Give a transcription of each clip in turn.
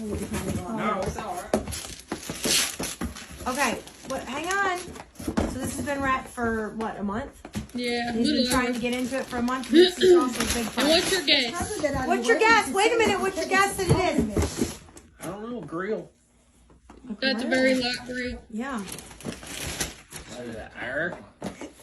No, it's all right. Okay, hang on. So this has been wrapped for, what, a month? Yeah. He's been trying to get into it for a month. This is also a big And what's your guess? What's your guess? Wait a minute. What's your guess that it is? I don't know, grill. That's a very light grill. Yeah. What is that, air?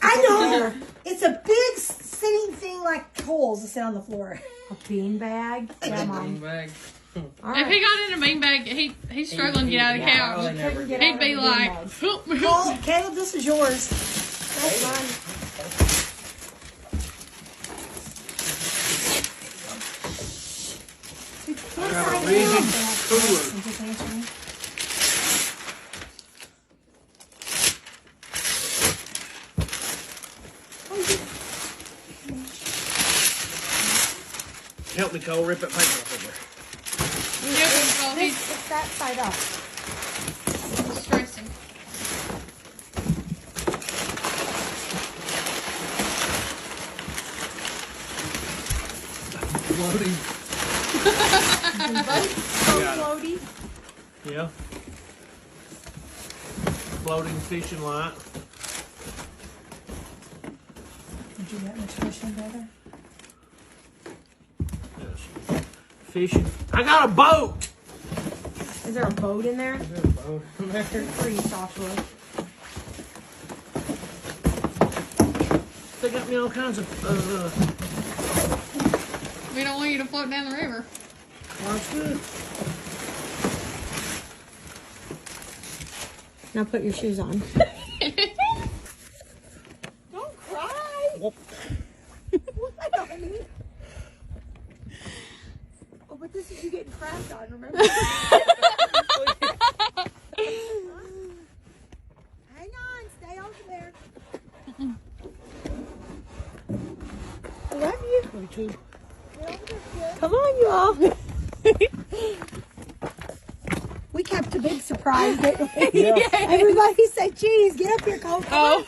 I know. It's a big sitting thing like coals that sit on the floor. A bean bag. Yeah, Mom. Bag. All If right. he got in a bean bag, he's struggling to get out of the Yeah, couch. I never get He'd be like, Oh, Caleb, this is yours. That's fine. I got a big cooler. Just answer me. Help me, Cole, rip that paper off of there. It's that side up. stressing. Floating. So floaty. Yeah. Floating fishing light. Did you get much fishing, brother? Yes. Fishing. I got a boat! Is there a boat in there? There's a boat in there. Pretty softwood. They got me all kinds of, We don't want you to float down the river. that's good. Now put your shoes on. Don't cry. Whoop. What on me? Oh, but this is you getting crapped on, remember? Hang on, stay over there. I love you. Me too. Get over there, kid. Come on, you all. We kept a big surprise, didn't we? Yeah. Everybody said, geez, get up here, Coco. Oh.